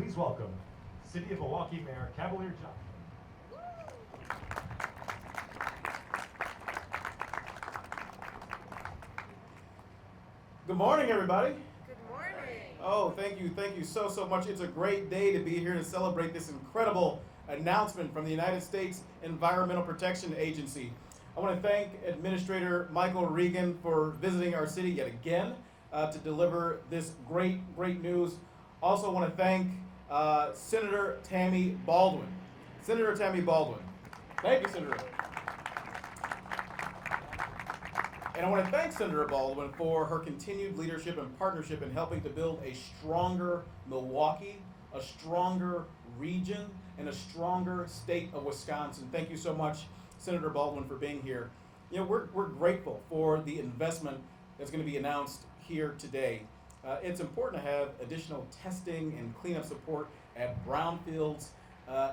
Please welcome City of Milwaukee Mayor Cavalier Johnson. Good morning, everybody. Good morning. Oh, thank you so much. It's a great day to be here to celebrate this incredible announcement from the United States Environmental Protection Agency. I want to thank Administrator Michael Regan for visiting our city yet again to deliver this great news. Also want to thank Senator Tammy Baldwin. Senator Tammy Baldwin. Thank you, Senator. And I want to thank Senator Baldwin for her continued leadership and partnership in helping to build a stronger Milwaukee, a stronger region, and a stronger state of Wisconsin. Thank you so much, Senator Baldwin, for being here. You know, we're grateful for the investment that's going to be announced here today. It's important to have additional testing and cleanup support at brownfields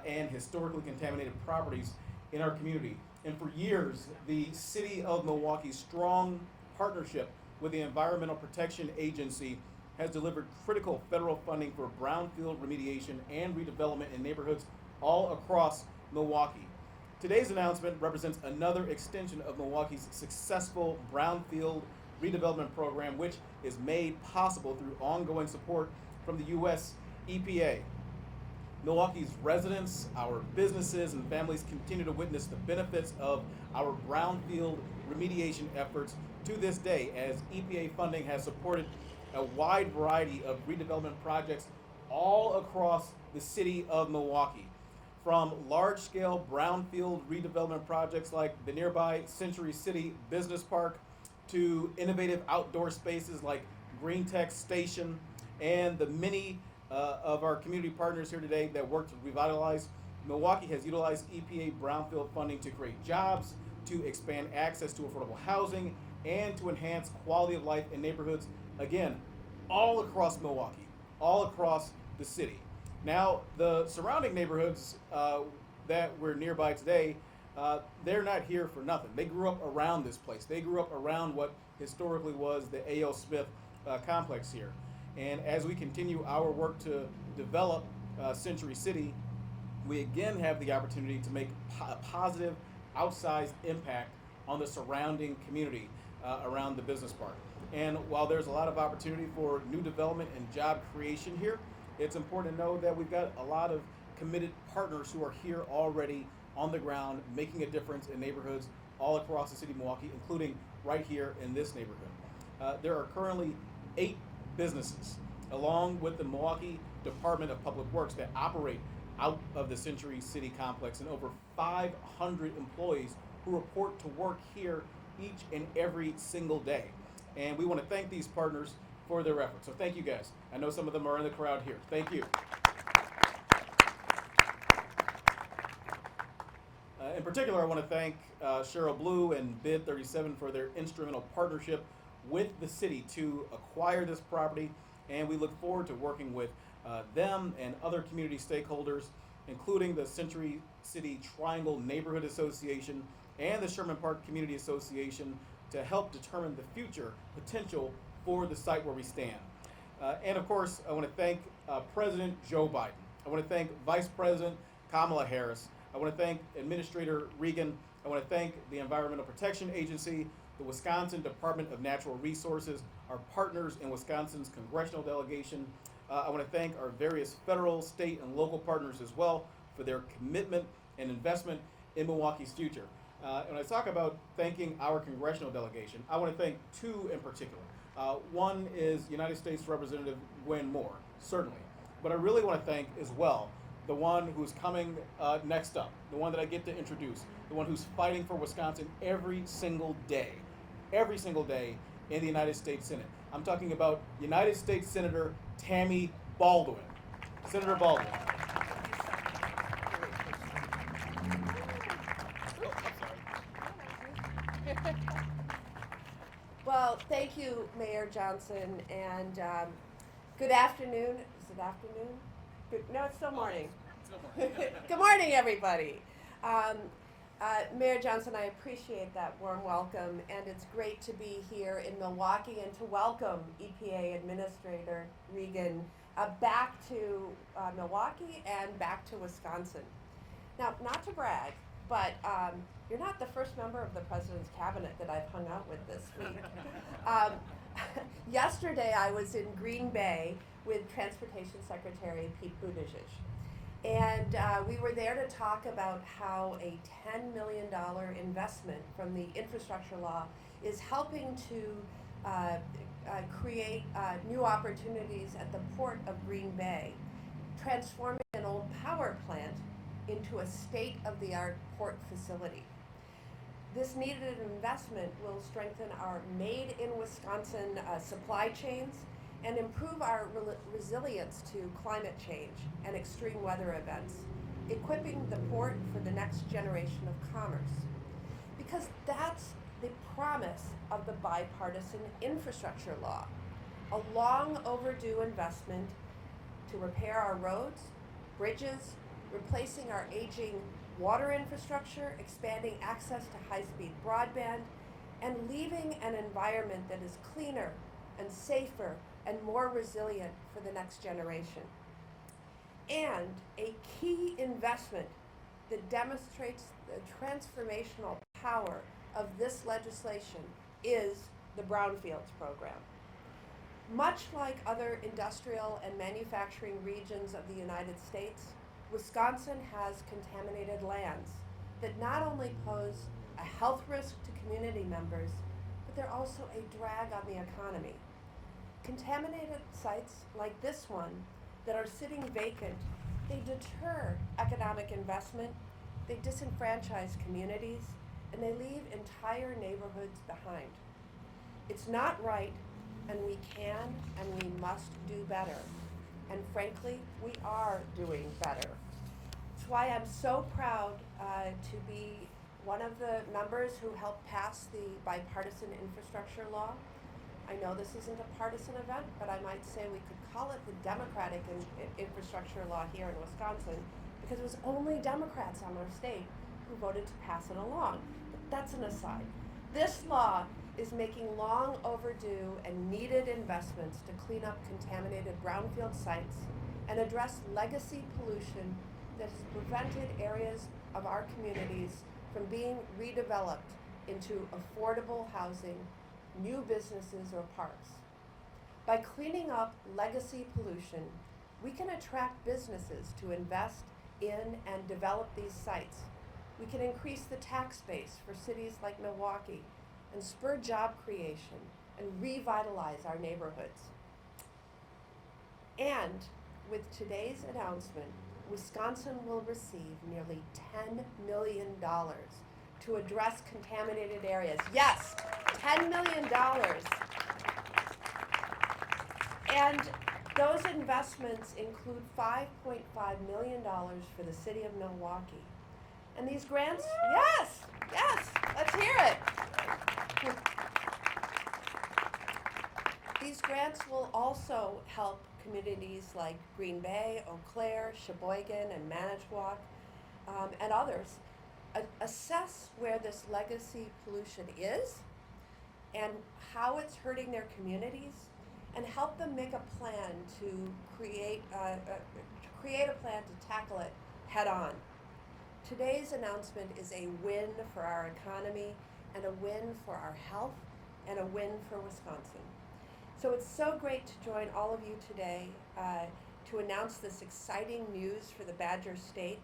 and historically contaminated properties in our community. And for years, the City of Milwaukee's strong partnership with the Environmental Protection Agency has delivered critical federal funding for brownfield remediation and redevelopment in neighborhoods all across Milwaukee. Today's announcement represents another extension of Milwaukee's successful brownfield redevelopment program, which is made possible through ongoing support from the U.S. EPA. Milwaukee's residents, our businesses, and families continue to witness the benefits of our brownfield remediation efforts to this day, as EPA funding has supported a wide variety of redevelopment projects all across the city of Milwaukee. From large-scale brownfield redevelopment projects like the nearby Century City Business Park to innovative outdoor spaces like Green Tech Station and the many of our community partners here today that work to revitalize. Milwaukee has utilized EPA brownfield funding to create jobs, to expand access to affordable housing, and to enhance quality of life in neighborhoods, again, all across Milwaukee, all across the city. Now, the surrounding neighborhoods that we're nearby today, they're not here for nothing. They grew up around this place. They grew up around what historically was the A.L. Smith complex here. And as we continue our work to develop Century City, we again have the opportunity to make a positive, outsized impact on the surrounding community around the business park. And while there's a lot of opportunity for new development and job creation here, it's important to know that we've got a lot of committed partners who are here already on the ground, making a difference in neighborhoods all across the city of Milwaukee, including right here in this neighborhood. There are currently 8 businesses, along with the Milwaukee Department of Public Works, that operate out of the Century City complex, and over 500 employees who report to work here each and every single day. And we want to thank these partners for their efforts. So thank you guys. I know some of them are in the crowd here. Thank you. In particular, I want to thank Cheryl Blue and Bid 37 for their instrumental partnership with the city to acquire this property, and we look forward to working with them and other community stakeholders, including the Century City Triangle Neighborhood Association and the Sherman Park Community Association, to help determine the future potential for the site where we stand. And of course, I want to thank President Joe Biden. I want to thank Vice President Kamala Harris. I want to thank Administrator Regan. I want to thank the Environmental Protection Agency, the Wisconsin Department of Natural Resources, our partners in Wisconsin's congressional delegation. I want to thank our various federal, state, and local partners as well for their commitment and investment in Milwaukee's future. When I talk about thanking our congressional delegation, I want to thank 2 in particular. One is United States Representative Gwen Moore, certainly. But I really want to thank as well the one who's coming next up, the one that I get to introduce, the one who's fighting for Wisconsin every single day in the United States Senate. I'm talking about United States Senator Tammy Baldwin. Senator Baldwin. Well, thank you, Mayor Johnson, and good afternoon. Is it afternoon? No, it's still morning. Good morning, everybody. Mayor Johnson, I appreciate that warm welcome, and it's great to be here in Milwaukee and to welcome EPA Administrator Regan back to Milwaukee and back to Wisconsin. Now, not to brag, but you're not the first member of the President's Cabinet that I've hung out with this week. Yesterday, I was in Green Bay with Transportation Secretary Pete Buttigieg. And we were there to talk about how a $10 million investment from the infrastructure law is helping to create new opportunities at the Port of Green Bay, transforming an old power plant into a state-of-the-art port facility. This needed investment will strengthen our made-in-Wisconsin supply chains and improve our resilience to climate change and extreme weather events, equipping the port for the next generation of commerce. Because that's the promise of the bipartisan infrastructure law, a long overdue investment to repair our roads, bridges, replacing our aging water infrastructure, expanding access to high-speed broadband, and leaving an environment that is cleaner and safer and more resilient for the next generation. And a key investment that demonstrates the transformational power of this legislation is the Brownfields program. Much like other industrial and manufacturing regions of the United States, Wisconsin has contaminated lands that not only pose a health risk to community members, but they're also a drag on the economy. Contaminated sites like this one that are sitting vacant, they deter economic investment, they disenfranchise communities, and they leave entire neighborhoods behind. It's not right, and we can and we must do better. And frankly, we are doing better. That's why I'm so proud to be one of the members who helped pass the bipartisan infrastructure law. I know this isn't a partisan event, but I might say we could call it the Democratic infrastructure law here in Wisconsin, because it was only Democrats on our state who voted to pass it along. But that's an aside. This law is making long overdue and needed investments to clean up contaminated brownfield sites and address legacy pollution that has prevented areas of our communities from being redeveloped into affordable housing, new businesses, or parks. By cleaning up legacy pollution, we can attract businesses to invest in and develop these sites. We can increase the tax base for cities like Milwaukee and spur job creation and revitalize our neighborhoods. And with today's announcement, Wisconsin will receive nearly $10 million to address contaminated areas. Yes, $10 million. And those investments include $5.5 million for the city of Milwaukee. And these grants, yes, let's hear it. These grants will also help communities like Green Bay, Eau Claire, Sheboygan, and Manitowoc, and others assess where this legacy pollution is and how it's hurting their communities, and help them make a plan to create a plan to tackle it head on. Today's announcement is a win for our economy, and a win for our health, and a win for Wisconsin. So it's so great to join all of you today to announce this exciting news for the Badger State.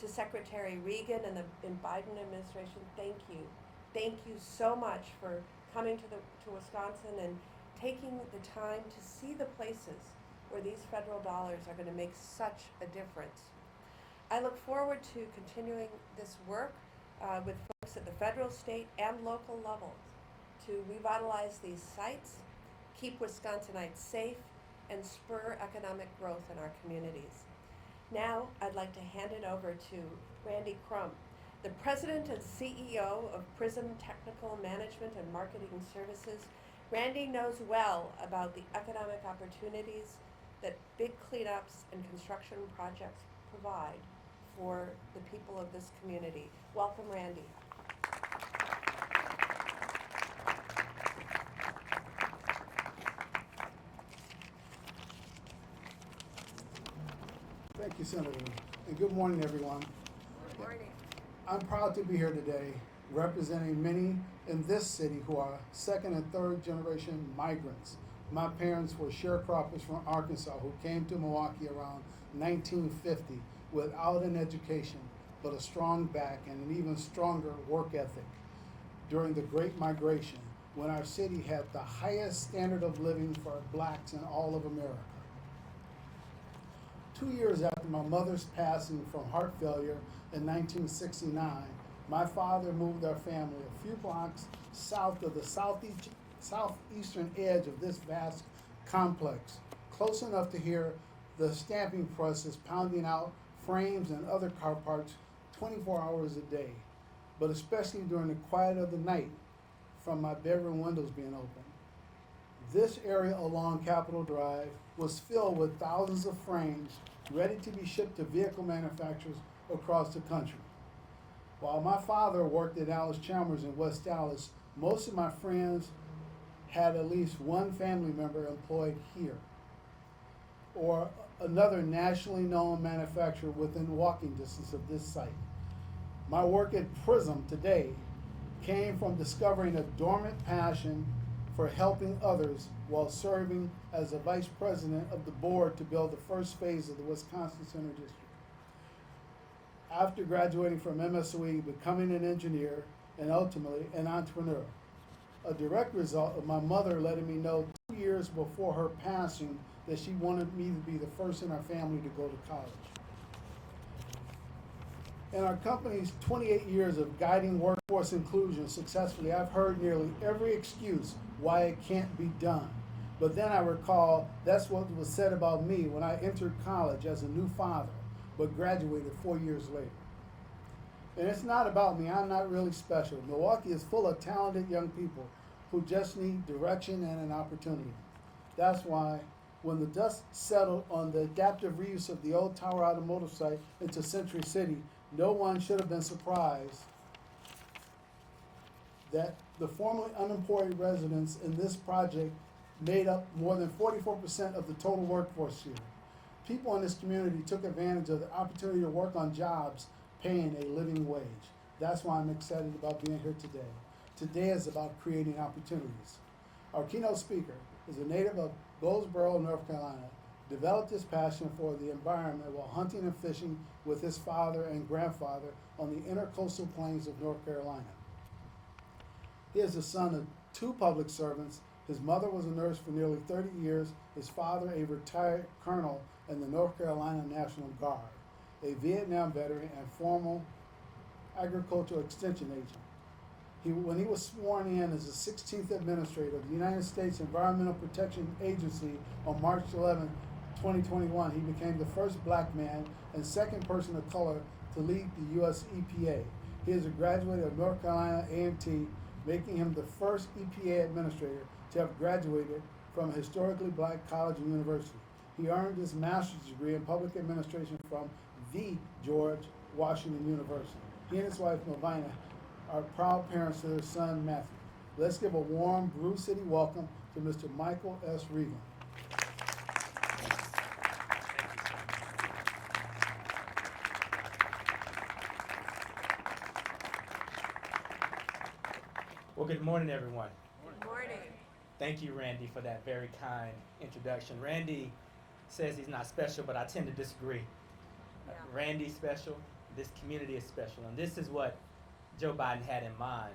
To Secretary Regan and the Biden administration, thank you. Thank you so much for coming to Wisconsin and taking the time to see the places where these federal dollars are going to make such a difference. I look forward to continuing this work with folks at the federal, state, and local levels to revitalize these sites, keep Wisconsinites safe, and spur economic growth in our communities. Now, I'd like to hand it over to Randy Crump, the President and CEO of Prism Technical Management and Marketing Services. Randy knows well about the economic opportunities that big cleanups and construction projects provide for the people of this community. Welcome, Randy. you, Senator, and good morning, everyone. Good morning. I'm proud to be here today representing many in this city who are second and third generation migrants. My parents were sharecroppers from Arkansas who came to Milwaukee around 1950 without an education, but a strong back and an even stronger work ethic. During the Great Migration, when our city had the highest standard of living for blacks in all of America. 2 years after my mother's passing from heart failure in 1969, my father moved our family a few blocks south of the southeastern edge of this vast complex, close enough to hear the stamping presses pounding out frames and other car parts 24 hours a day, but especially during the quiet of the night from my bedroom windows being open. This area along Capitol Drive was filled with thousands of frames ready to be shipped to vehicle manufacturers across the country. While my father worked at Dallas Chalmers in West Dallas, most of my friends had at least one family member employed here or another nationally known manufacturer within walking distance of this site. My work at Prism today came from discovering a dormant passion for helping others while serving as a vice president of the board to build the first phase of the Wisconsin Senator District. After graduating from MSOE, becoming an engineer, and ultimately an entrepreneur. A direct result of my mother letting me know 2 years before her passing that she wanted me to be the first in our family to go to college. In our company's 28 years of guiding workforce inclusion successfully, I've heard nearly every excuse why it can't be done. But then I recall that's what was said about me when I entered college as a new father, but graduated 4 years later. And it's not about me, I'm not really special. Milwaukee is full of talented young people who just need direction and an opportunity. That's why when the dust settled on the adaptive reuse of the old Tower Automotive site into Century City, no one should have been surprised that the formerly unemployed residents in this project made up more than 44% of the total workforce here. People in this community took advantage of the opportunity to work on jobs paying a living wage. That's why I'm excited about being here today. Today is about creating opportunities. Our keynote speaker is a native of Goldsboro, North Carolina, developed his passion for the environment while hunting and fishing with his father and grandfather on the intercoastal plains of North Carolina. He is the son of two public servants. His mother was a nurse for nearly 30 years, his father a retired colonel in the North Carolina National Guard, a Vietnam veteran and former agricultural extension agent. When he was sworn in as the 16th Administrator of the United States Environmental Protection Agency on March 11, 2021, he became the first black man and second person of color to lead the U.S. EPA. He is a graduate of North Carolina A&T, making him the first EPA Administrator to have graduated from a historically black college and university. He earned his master's degree in public administration from the George Washington University. He and his wife, Melvina, are proud parents to their son, Matthew. Let's give a warm Brew City welcome to Mr. Michael S. Regan. Well, good morning, everyone. Good morning. Thank you, Randy, for that very kind introduction. Randy says he's not special, but I tend to disagree. Yeah. Randy's special, this community is special, and this is what Joe Biden had in mind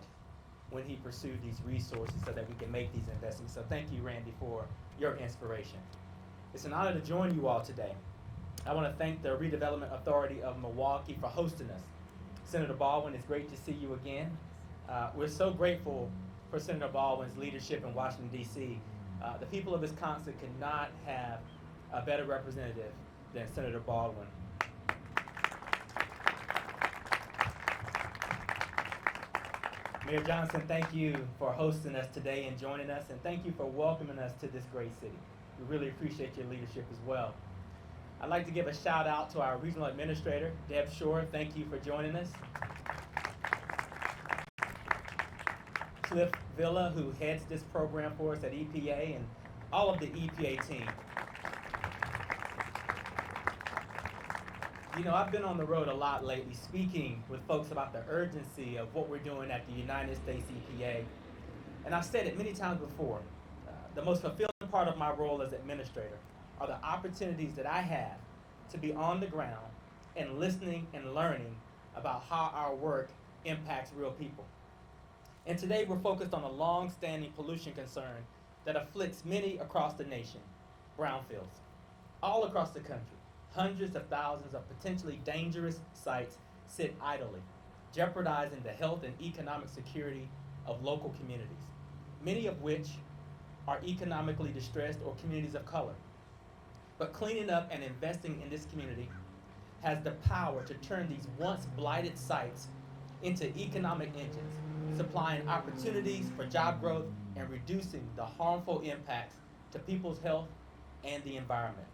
when he pursued these resources so that we can make these investments. So thank you, Randy, for your inspiration. It's an honor to join you all today. I want to thank the Redevelopment Authority of Milwaukee for hosting us. Senator Baldwin, it's great to see you again. We're so grateful for Senator Baldwin's leadership in Washington, D.C. The people of Wisconsin could not have a better representative than Senator Baldwin. Mayor Johnson, thank you for hosting us today and joining us, and thank you for welcoming us to this great city. We really appreciate your leadership as well. I'd like to give a shout out to our Regional Administrator, Deb Shore. Thank you for joining us. Cliff Villa, who heads this program for us at EPA, and all of the EPA team. You know, I've been on the road a lot lately speaking with folks about the urgency of what we're doing at the United States EPA. And I've said it many times before. The most fulfilling part of my role as administrator are the opportunities that I have to be on the ground and listening and learning about how our work impacts real people. And today we're focused on a long-standing pollution concern that afflicts many across the nation, brownfields. All across the country, hundreds of thousands of potentially dangerous sites sit idly, jeopardizing the health and economic security of local communities, many of which are economically distressed or communities of color. But cleaning up and investing in this community has the power to turn these once blighted sites into economic engines, supplying opportunities for job growth and reducing the harmful impacts to people's health and the environment.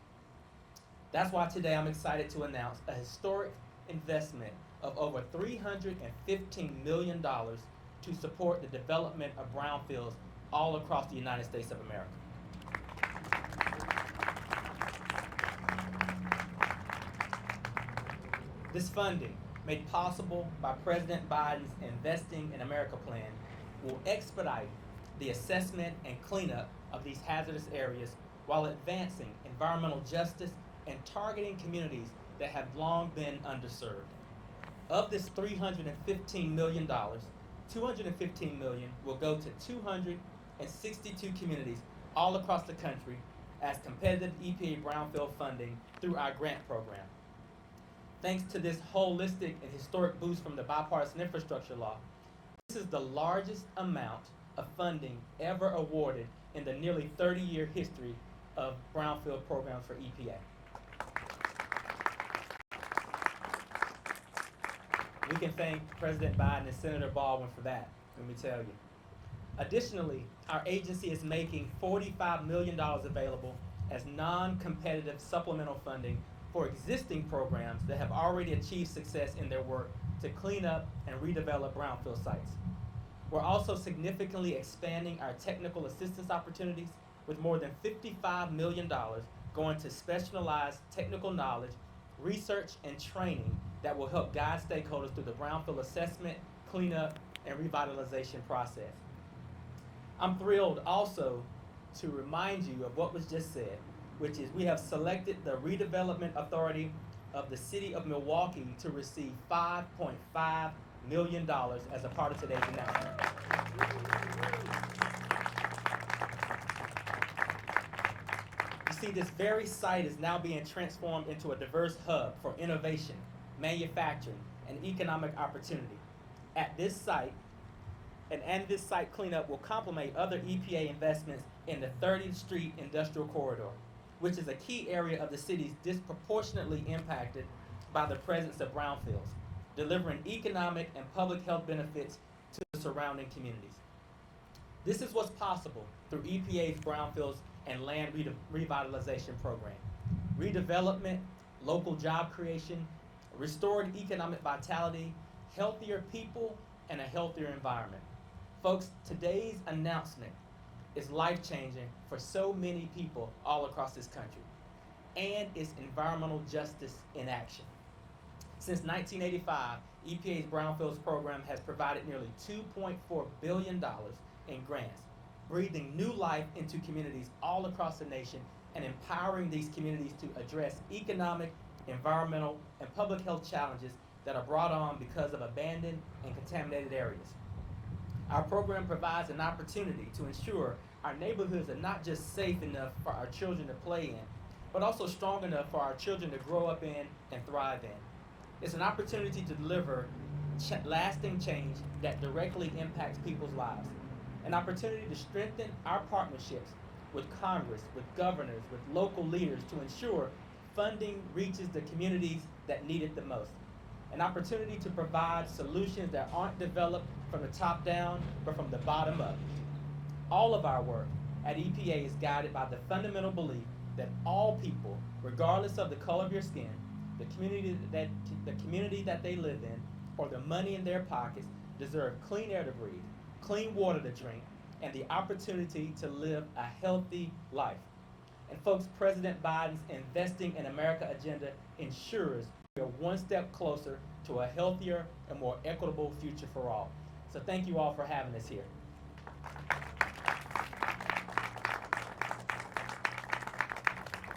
That's why today I'm excited to announce a historic investment of over $315 million to support the development of brownfields all across the United States of America. This funding, made possible by President Biden's Investing in America plan, will expedite the assessment and cleanup of these hazardous areas while advancing environmental justice and targeting communities that have long been underserved. Of this $315 million, $215 million will go to 262 communities all across the country as competitive EPA Brownfield funding through our grant program. Thanks to this holistic and historic boost from the bipartisan infrastructure law, this is the largest amount of funding ever awarded in the nearly 30-year history of Brownfield programs for EPA. We can thank President Biden and Senator Baldwin for that, let me tell you. Additionally, our agency is making $45 million available as non-competitive supplemental funding for existing programs that have already achieved success in their work to clean up and redevelop brownfield sites. We're also significantly expanding our technical assistance opportunities with more than $55 million going to specialized technical knowledge, research, and training that will help guide stakeholders through the brownfield assessment, cleanup, and revitalization process. I'm thrilled also to remind you of what was just said, which is we have selected the Redevelopment Authority of the City of Milwaukee to receive $5.5 million as a part of today's announcement. You see, this very site is now being transformed into a diverse hub for innovation, manufacturing, and economic opportunity. At this site, and this site cleanup will complement other EPA investments in the 30th Street Industrial Corridor, which is a key area of the cities disproportionately impacted by the presence of brownfields, delivering economic and public health benefits to the surrounding communities. This is what's possible through EPA's Brownfields and Land Revitalization Program. Redevelopment, local job creation, restored economic vitality, healthier people, and a healthier environment. Folks, today's announcement is life-changing for so many people all across this country, and it's environmental justice in action. Since 1985, EPA's Brownfields program has provided nearly $2.4 billion in grants, breathing new life into communities all across the nation and empowering these communities to address economic, environmental, and public health challenges that are brought on because of abandoned and contaminated areas. Our program provides an opportunity to ensure our neighborhoods are not just safe enough for our children to play in, but also strong enough for our children to grow up in and thrive in. It's an opportunity to deliver lasting change that directly impacts people's lives. An opportunity to strengthen our partnerships with Congress, with governors, with local leaders to ensure funding reaches the communities that need it the most. An opportunity to provide solutions that aren't developed from the top down, but from the bottom up. All of our work at EPA is guided by the fundamental belief that all people, regardless of the color of your skin, the community that they live in, or the money in their pockets, deserve clean air to breathe, clean water to drink, and the opportunity to live a healthy life. And folks, President Biden's Investing in America agenda ensures We are one step closer to a healthier and more equitable future for all. So thank you all for having us here.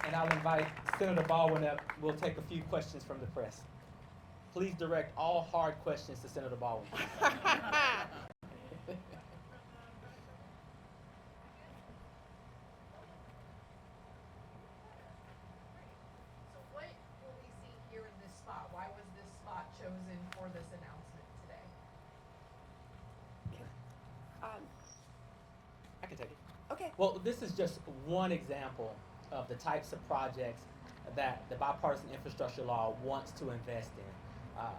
And I'll invite Senator Baldwin up. We'll take a few questions from the press. Please direct all hard questions to Senator Baldwin. So what will we see here in this spot? Why was this spot chosen for this announcement today? I can take it. Okay. Well, this is just one example of the types of projects that the bipartisan infrastructure law wants to invest in.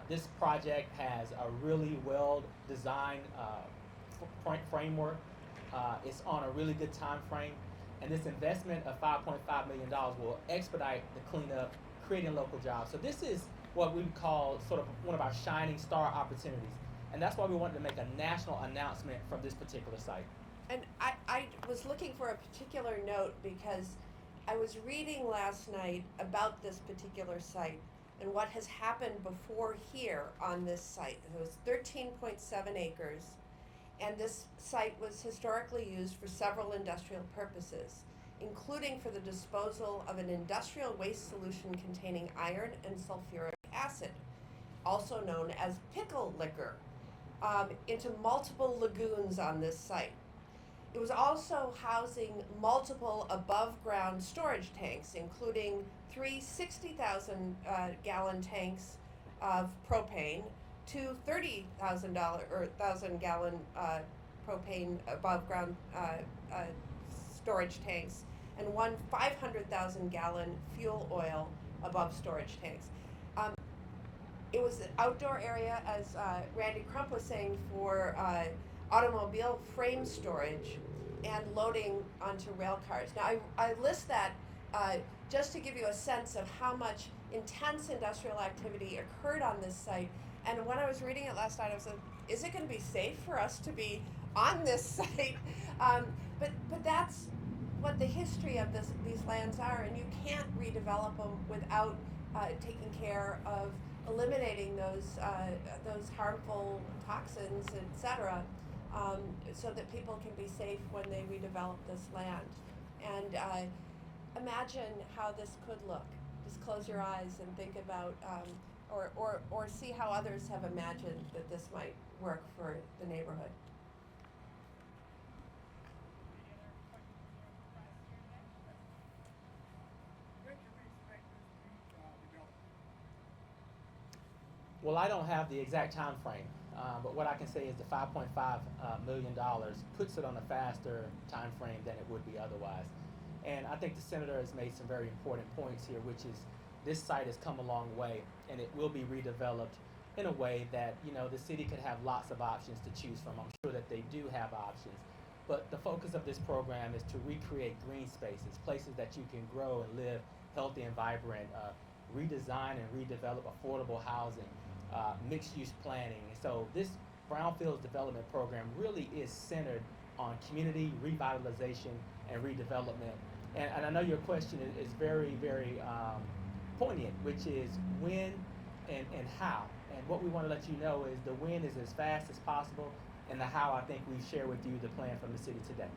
This project has a really well-designed framework. It's on a really good time frame, and this investment of $5.5 million will expedite the cleanup, creating local jobs. So this is what we call sort of one of our shining star opportunities, and that's why we wanted to make a national announcement from this particular site. And I was looking for a particular note because I was reading last night about this particular site and what has happened before here on this site. It was 13.7 acres, and this site was historically used for several industrial purposes, including for the disposal of an industrial waste solution containing iron and sulfuric acid, also known as pickle liquor, into multiple lagoons on this site. It was also housing multiple above-ground storage tanks, including three 60,000 gallon tanks of propane, two 30,000 gallon propane above-ground storage tanks, and one 500,000 gallon fuel oil above storage tanks. It was an outdoor area, as Randy Crump was saying, for automobile frame storage and loading onto rail cars. Now, I list that just to give you a sense of how much intense industrial activity occurred on this site. And when I was reading it last night, I was like, is it going to be safe for us to be on this site? But that's what the history of these lands are, and you can't redevelop them without taking care of eliminating those harmful toxins, etc., so that people can be safe when they redevelop this land. And imagine how this could look. Just close your eyes and think about, or see how others have imagined that this might work for the neighborhood. Well, I don't have the exact time frame, but what I can say is the $5.5 million puts it on a faster time frame than it would be otherwise. And I think the senator has made some very important points here, which is this site has come a long way, and it will be redeveloped in a way that, you know, the city could have lots of options to choose from. I'm sure that they do have options. But the focus of this program is to recreate green spaces, places that you can grow and live healthy and vibrant, redesign and redevelop affordable housing, mixed-use planning. So this Brownfield development program really is centered on community revitalization and redevelopment. And I know your question is very, very poignant, which is when and how. And what we want to let you know is the when is as fast as possible, and the how, I think we've shared with you the plan from the city today.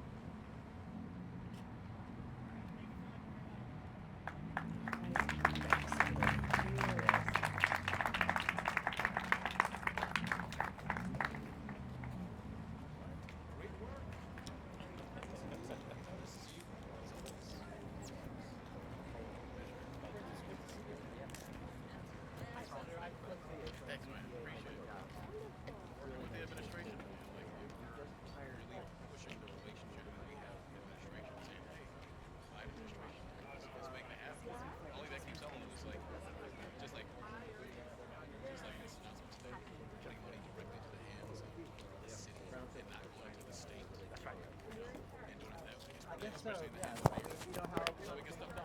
Thanks, man. Appreciate it. With the administration, really pushing the relationship that we have with the administration, saying, hey, my administration, let's make that happen. Only that keeps telling us, like, just like this announcement today, putting money directly into the hands of the city and not going to the state. That's right. And doing it that way, especially in the hands of the mayor. So we get stuff done.